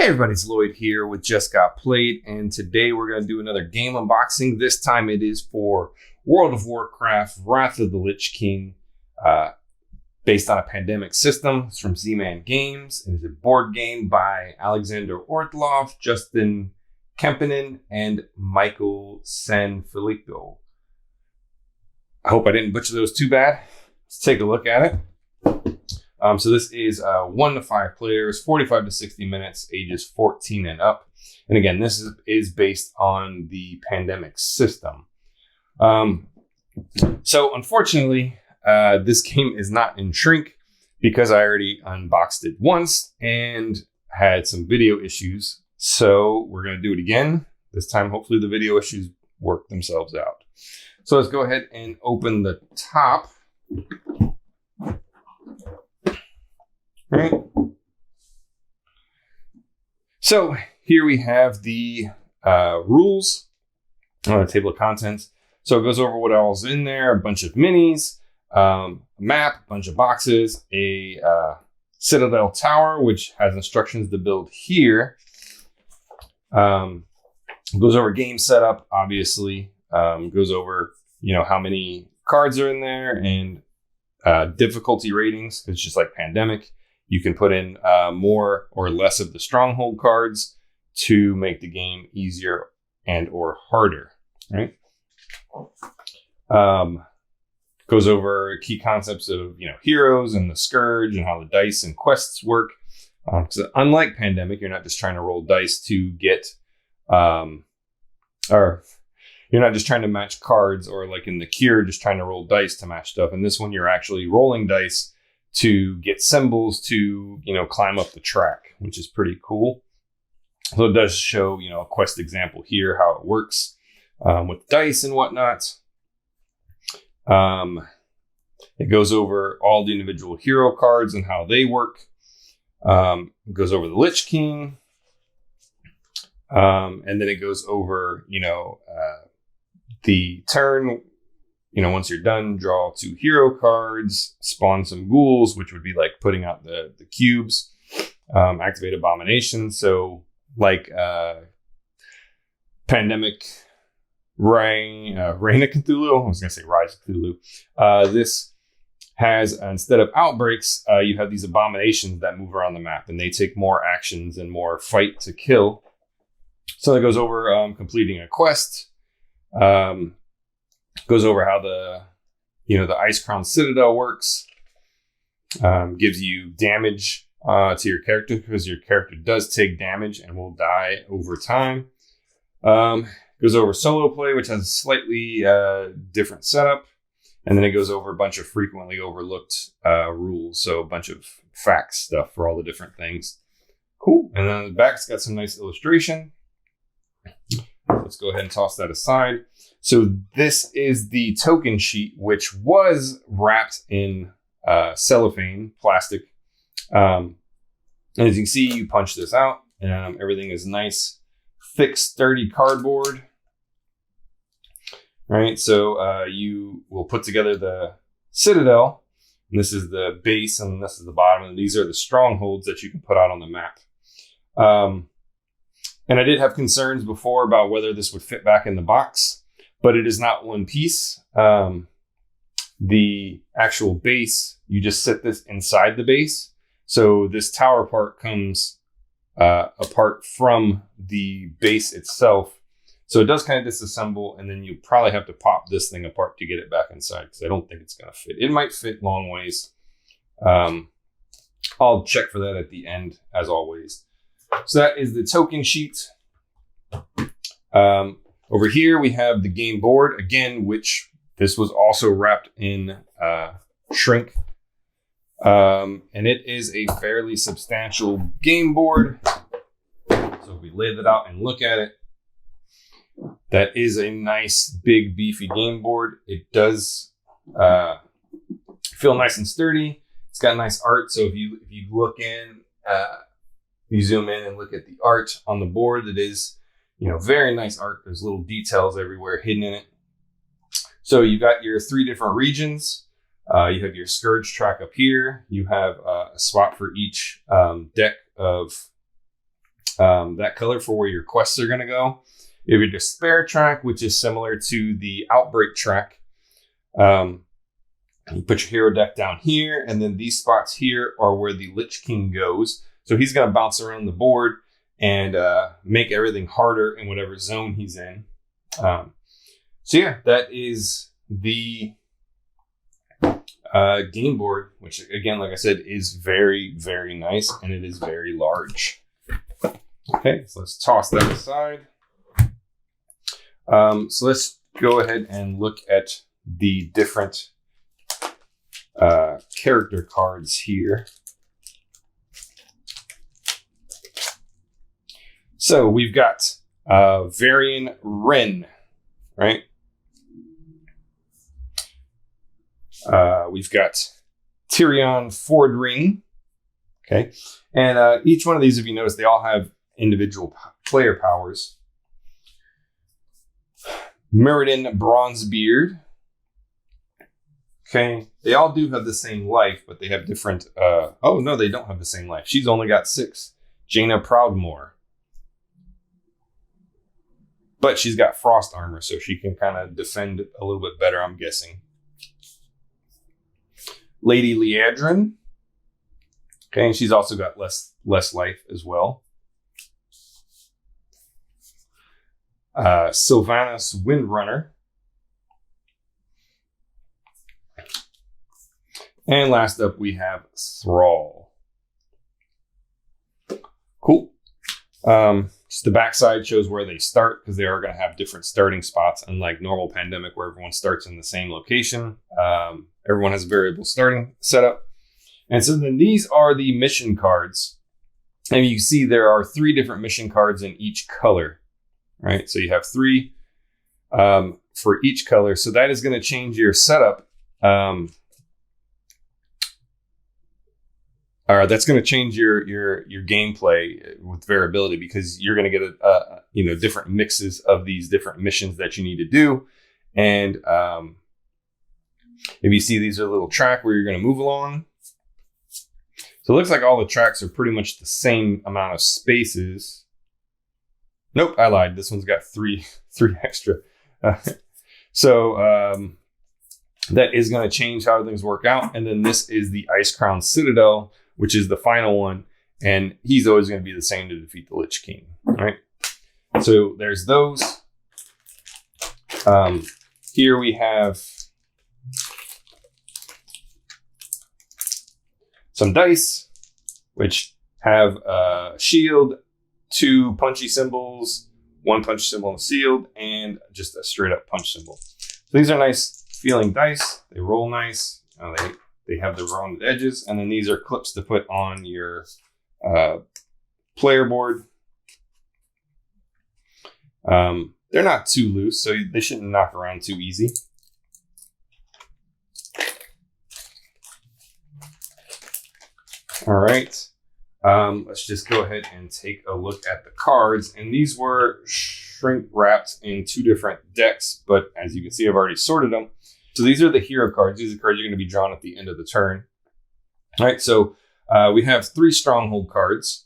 everybody, it's Lloyd here with Just Got Played, and today we're going to do another game unboxing. This time it is for World of Warcraft, Wrath of the Lich King, based on a pandemic system. It's from Z-Man Games. It is a board game by Alexander Ortloff, Justin Kempinen, and Michael Sanfilippo. I hope I didn't butcher those too bad. Let's take a look at it. So this is 1 to 5 players, 45 to 60 minutes, ages 14 and up. And again, this is based on the pandemic system. So unfortunately, this game is not in shrink because I already unboxed it once and had some video issues. So we're going to do it again. This time, hopefully the video issues work themselves out. So let's go ahead and open the top. Right. So here we have the rules on the table of contents. So it goes over what all's in there, a bunch of minis, a map, a bunch of boxes, a Citadel tower, which has instructions to build here. Goes over game setup, obviously. Goes over, how many cards are in there and difficulty ratings. It's just like pandemic. You can put in more or less of the Stronghold cards to make the game easier and or harder, right? Goes over key concepts of, heroes and the Scourge and how the dice and quests work. So unlike Pandemic, you're not just trying to roll dice to get, or you're not just trying to match cards, or like in the Cure, just trying to roll dice to match stuff. In this one, you're actually rolling dice to get symbols to, climb up the track, which is pretty cool. So it does show, a quest example here, how it works with dice and whatnot. It goes over all the individual hero cards and how they work. It goes over the Lich King. And then it goes over, the turn. Once you're done, draw 2 hero cards, spawn some ghouls, which would be like putting out the cubes, activate Abomination. So like Pandemic, Reign of Cthulhu. I was going to say Rise of Cthulhu. This has, instead of outbreaks, you have these abominations that move around the map, and they take more actions and more fight to kill. So it goes over completing a quest. Goes over how the Ice Crown Citadel works. Gives you damage to your character, because your character does take damage and will die over time. Goes over solo play, which has a slightly different setup. And then it goes over a bunch of frequently overlooked rules. So a bunch of facts stuff for all the different things. Cool. And then the back's got some nice illustration. Let's go ahead and toss that aside. So this is the token sheet, which was wrapped in cellophane plastic. And as you can see, you punch this out. Everything is nice, thick, sturdy cardboard. Right, so you will put together the Citadel. And this is the base, and this is the bottom. And these are the strongholds that you can put out on the map. And I did have concerns before about whether this would fit back in the box, but it is not one piece. The actual base, you just set this inside the base. So this tower part comes apart from the base itself. So it does kind of disassemble, and then you probably have to pop this thing apart to get it back inside, because I don't think it's going to fit. It might fit long ways. I'll check for that at the end, as always. So that is the token sheet. Over here, we have the game board, again, which this was also wrapped in shrink. And it is a fairly substantial game board. So if we lay that out and look at it, that is a nice, big, beefy game board. It does feel nice and sturdy. It's got nice art. So if you look in, you zoom in and look at the art on the board, it is, very nice art. There's little details everywhere hidden in it. So you got your 3 different regions. You have your Scourge track up here. You have a spot for each deck of that color for where your quests are going to go. You have your Despair track, which is similar to the Outbreak track. You put your hero deck down here, and then these spots here are where the Lich King goes. So he's going to bounce around the board and make everything harder in whatever zone he's in. So yeah, that is the game board, which again, like I said, is very, very nice, and it is very large. Okay, so let's toss that aside. So let's go ahead and look at the different character cards here. So we've got Varian Wren, right? We've got Tyrion Fordring, okay? And each one of these, if you notice, they all have individual player powers. Muradin Bronzebeard. Okay, they all do have the same life, but they have different... oh, no, they don't have the same life. She's only got 6. Gina Proudmoore. But she's got frost armor, so she can kind of defend a little bit better, I'm guessing. Lady Liadrin. Okay, and she's also got less life as well. Sylvanas Windrunner. And last up, we have Thrall. Cool. Just the backside shows where they start, because they are going to have different starting spots, unlike normal Pandemic, where everyone starts in the same location. Everyone has a variable starting setup. And so then these are the mission cards. And you see there are 3 different mission cards in each color, right? So you have 3 for each color. So that is going to change your setup. That's going to change your gameplay with variability, because you're going to get different mixes of these different missions that you need to do. And if you see, these are a little track where you're going to move along. So it looks like all the tracks are pretty much the same amount of spaces. Nope, I lied. This one's got 3 extra. So that is going to change how things work out. And then this is the Crown Citadel, which is the final one. And he's always going to be the same to defeat the Lich King, right? So there's those. Here we have some dice, which have a shield, 2 punchy symbols, 1 punch symbol and sealed, and just a straight up punch symbol. So these are nice feeling dice. They roll nice. They have the rounded edges, and then these are clips to put on your player board. They're not too loose, so they shouldn't knock around too easy. All right, let's just go ahead and take a look at the cards. And these were shrink wrapped in 2 different decks, but as you can see, I've already sorted them. So these are the hero cards. These are cards you're going to be drawn at the end of the turn. All right, so we have 3 stronghold cards.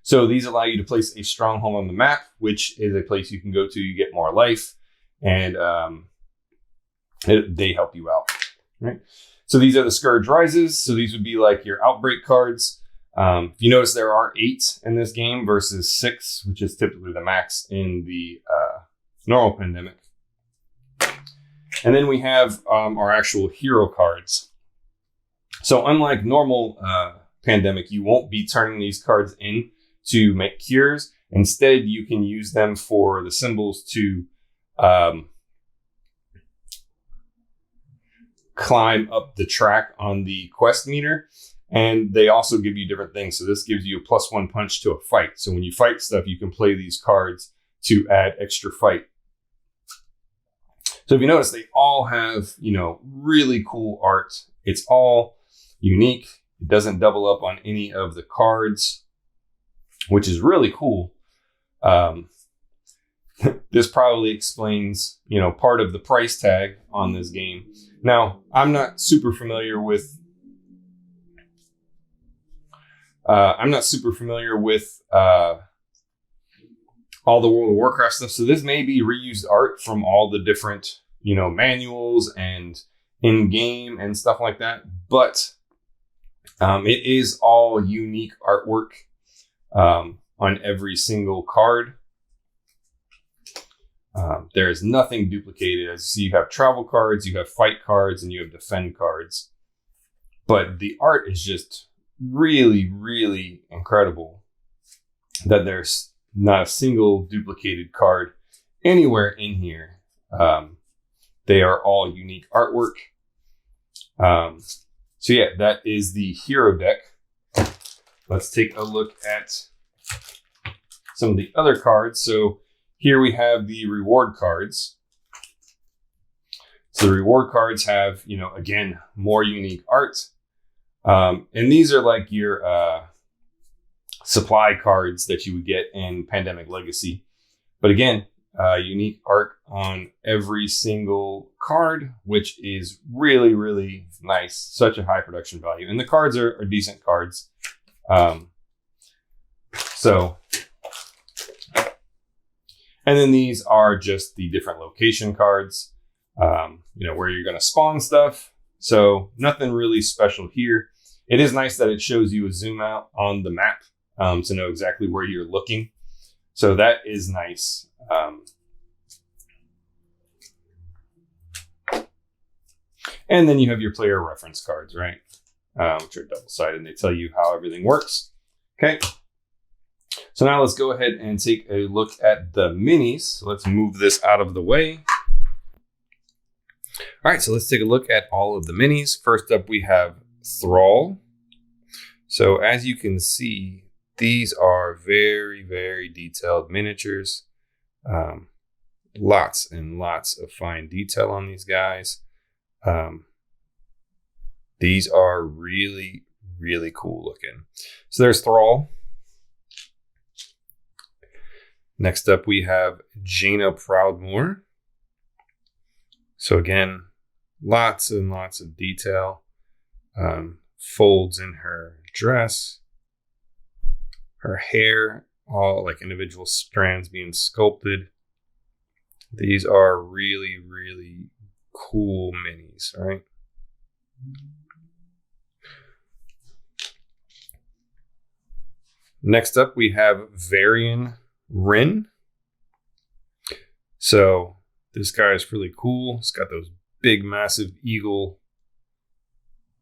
So these allow you to place a stronghold on the map, which is a place you can go to. You get more life, and they help you out. Right. So these are the Scourge Rises. So these would be like your Outbreak cards. If you notice, there are 8 in this game versus 6, which is typically the max in the normal Pandemic. And then we have our actual hero cards. So unlike normal Pandemic, you won't be turning these cards in to make cures. Instead, you can use them for the symbols to climb up the track on the quest meter. And they also give you different things. So this gives you a +1 punch to a fight. So when you fight stuff, you can play these cards to add extra fight. So if you notice, they all have, really cool art. It's all unique. It doesn't double up on any of the cards, which is really cool. This probably explains, part of the price tag on this game. Now, I'm not super familiar with I'm not super familiar with all the World of Warcraft stuff, so this may be reused art from all the different, manuals and in-game and stuff like that. But it is all unique artwork on every single card. There is nothing duplicated. As you see, you have travel cards, you have fight cards, and you have defend cards. But the art is just really, really incredible that there's not a single duplicated card anywhere in here. They are all unique artwork. So yeah, that is the hero deck. Let's take a look at some of the other cards. So here we have the reward cards. So the reward cards have, again, more unique art. And these are like your supply cards that you would get in Pandemic Legacy. But again, unique art on every single card, which is really, really nice. Such a high production value. And the cards are decent cards. And then these are just the different location cards, where you're going to spawn stuff. So nothing really special here. It is nice that it shows you a zoom out on the map to know exactly where you're looking. So that is nice. And then you have your player reference cards, right? Which are double-sided, and they tell you how everything works. Okay. So now let's go ahead and take a look at the minis. So let's move this out of the way. All right, so let's take a look at all of the minis. First up, we have Thrall. So as you can see, these are very, very detailed miniatures. Lots and lots of fine detail on these guys. These are really, really cool looking. So there's Thrall. Next up, we have Gina Proudmoore. So again, lots and lots of detail. Folds in her dress. Her hair, all like individual strands being sculpted. These are really, really cool minis, right? Next up, we have Varian Wrynn. So this guy is really cool. It's got those big, massive eagle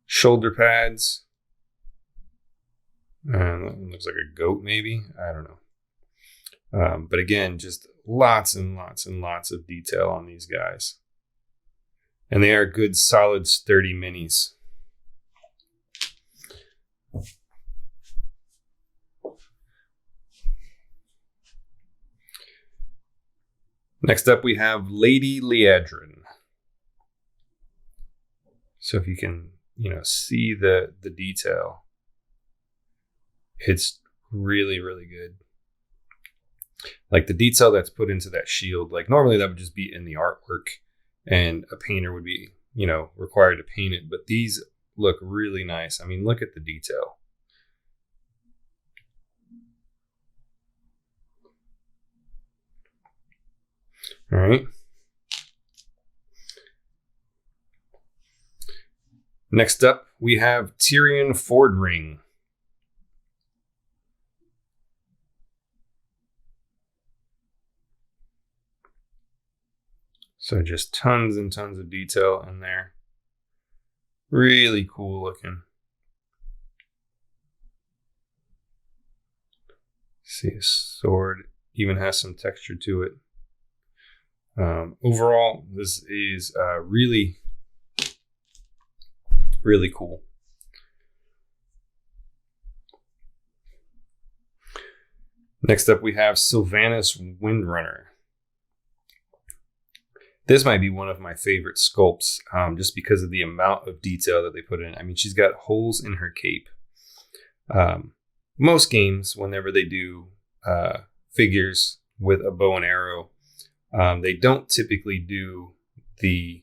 shoulder pads. And it looks like a goat, maybe. I don't know. But again, just lots and lots and lots of detail on these guys. And they are good, solid, sturdy minis. Next up, we have Lady Liadrin. So if you can, see the detail, it's really, really good. Like the detail that's put into that shield, like normally that would just be in the artwork and a painter would be, required to paint it. But these look really nice. I mean, look at the detail. All right. Next up, we have Tyrion Fordring. So just tons and tons of detail in there. Really cool looking. See, his sword even has some texture to it. Overall, this is really, really cool. Next up, we have Sylvanas Windrunner. This might be one of my favorite sculpts, just because of the amount of detail that they put in. I mean, she's got holes in her cape. Most games, whenever they do figures with a bow and arrow, they don't typically do the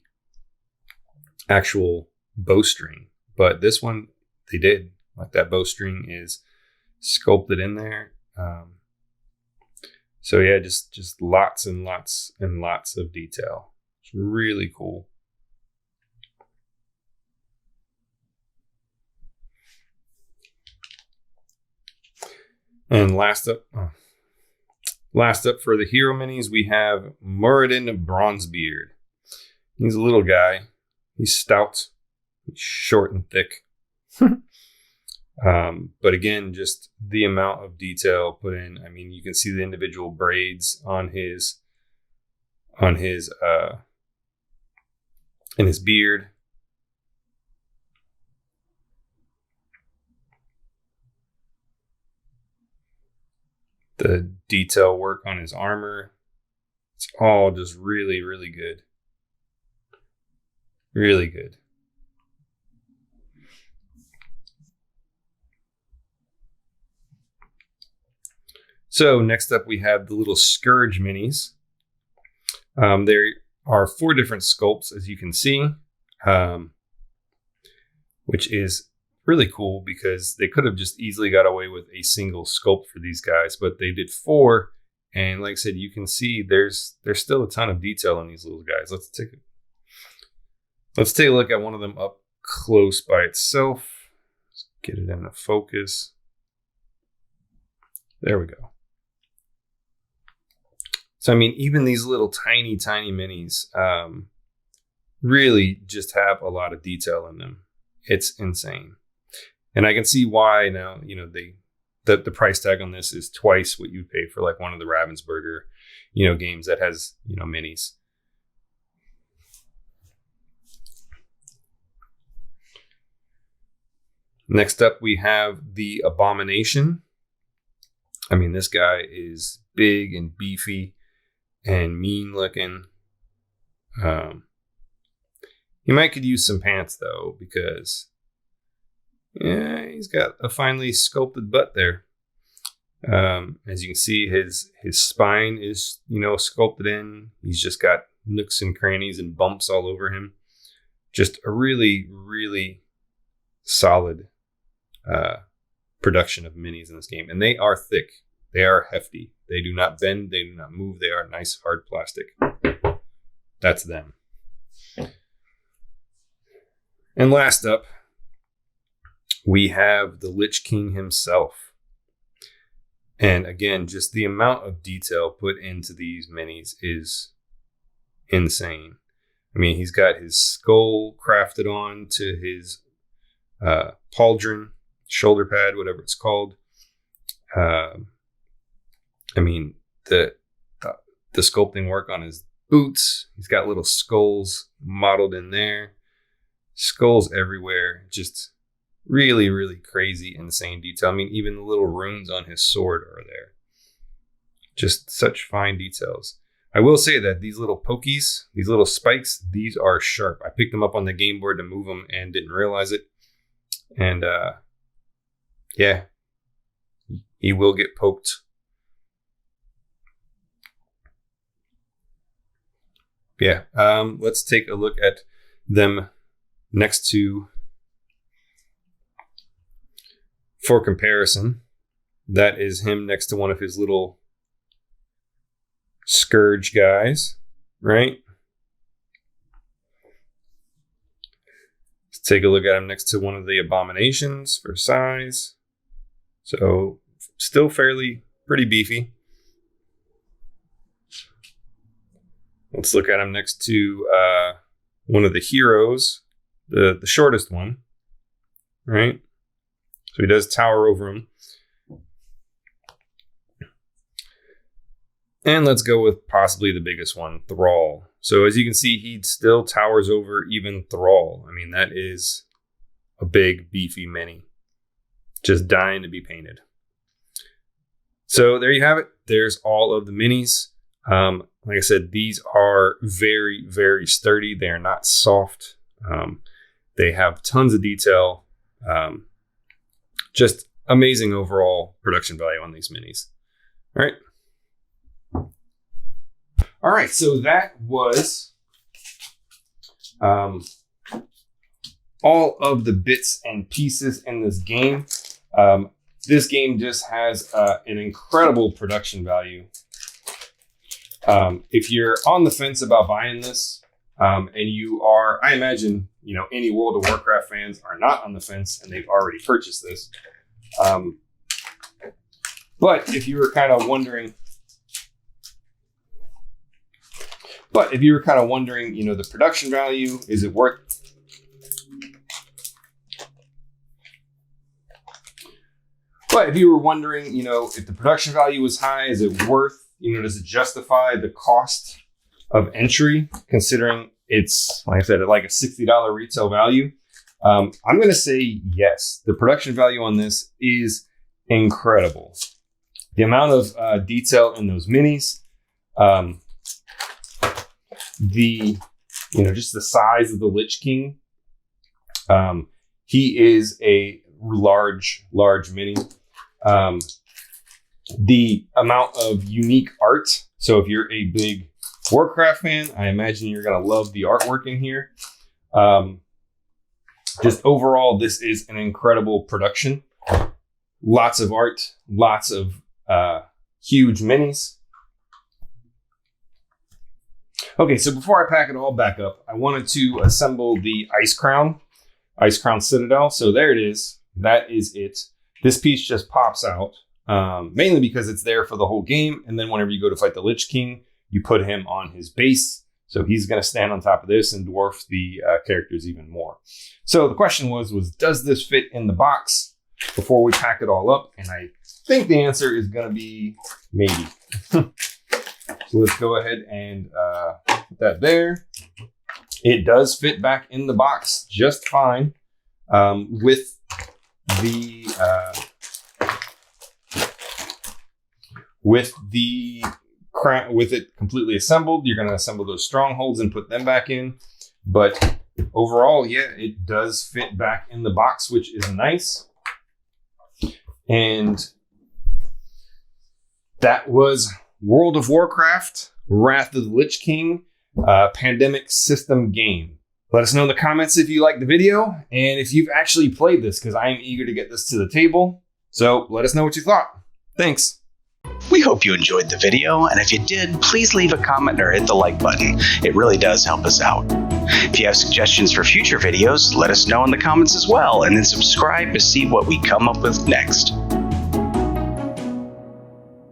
actual bowstring, but this one they did. Like that bowstring is sculpted in there. So yeah, just lots and lots and lots of detail. It's really cool. And last up for the hero minis, we have Muradin Bronzebeard. He's a little guy. He's stout. He's short and thick. But again, just the amount of detail put in. I mean, you can see the individual braids on his in his beard. The detail work on his armor. It's all just really, really good. Really good. So next up we have the little Scourge minis. There are 4 different sculpts, as you can see, which is really cool because they could have just easily got away with a single sculpt for these guys, but they did 4. And like I said, you can see there's still a ton of detail in these little guys. Let's take a look at one of them up close by itself. Let's get it into focus. There we go. So, I mean, even these little tiny minis really just have a lot of detail in them. It's insane. And I can see why now, you know, the price tag on this is twice what you pay for like one of the Ravensburger, you know, games that has, you know, minis. Next up, we have the Abomination. I mean, this guy is big and beefy and mean looking. He might could use some pants though, because yeah, he's got a finely sculpted butt there. As you can see, his spine is, you know, sculpted in. He's just got nooks and crannies and bumps all over him. Just a really, really solid production of minis in this game. And they are thick. They are hefty. They do not bend. They do not move. They are nice, hard plastic. That's them. And last up, we have the Lich King himself. And again, just the amount of detail put into these minis is insane. I mean, he's got his skull crafted on to his pauldron, shoulder pad, whatever it's called. I mean, the sculpting work on his boots. He's got little skulls modeled in there. Skulls everywhere. Just really, really crazy, insane detail. I mean, even the little runes on his sword are there. Just such fine details. I will say that these little pokies, these little spikes, these are sharp. I picked them up on the game board to move them and didn't realize it. And yeah, he will get poked. Yeah, let's take a look at them next to, for comparison. That is him next to one of his little Scourge guys, right? Let's take a look at him next to one of the Abominations for size. So still pretty beefy. Let's look at him next to one of the heroes, the shortest one, right? So he does tower over him. And let's go with possibly the biggest one, Thrall. So as you can see, he still towers over even Thrall. I mean, that is a big, beefy mini. Just dying to be painted. So there you have it. There's all of the minis. Like I said, these are very, very sturdy. They are not soft. They have tons of detail. Just amazing overall production value on these minis. All right. All right, so that was all of the bits and pieces in this game. this game just has an incredible production value. If you're on the fence about buying this, and you are, I imagine, any World of Warcraft fans are not on the fence and they've already purchased this. But if you were kind of wondering, the production value, is it worth? But if you were wondering, if the production value was high, is it worth? Does it justify the cost of entry, considering it's, like I said, like a $60 retail value? I'm going to say yes. The production value on this is incredible. The amount of detail in those minis, just the size of the Lich King. He is a large mini. The amount of unique art. So if you're a big Warcraft fan, I imagine you're going to love the artwork in here. Just overall, this is an incredible production. Lots of art, lots of huge minis. Okay, so before I pack it all back up, I wanted to assemble the Crown Citadel. So there it is. That is it. This piece just pops out, mainly because it's there for the whole game. And then whenever you go to fight the Lich King, you put him on his base. So he's going to stand on top of this and dwarf the characters even more. So the question was does this fit in the box before we pack it all up? And I think the answer is going to be maybe. So let's go ahead and put that there. It does fit back in the box just fine, with it completely assembled. You're going to assemble those strongholds and put them back in. But overall, yeah, it does fit back in the box, which is nice. And that was World of Warcraft, Wrath of the Lich King, Pandemic System game. Let us know in the comments if you liked the video and if you've actually played this, because I am eager to get this to the table. So let us know what you thought. Thanks. We hope you enjoyed the video, and if you did, please leave a comment or hit the like button. It really does help us out. If you have suggestions for future videos, let us know in the comments as well, and then subscribe to see what we come up with next.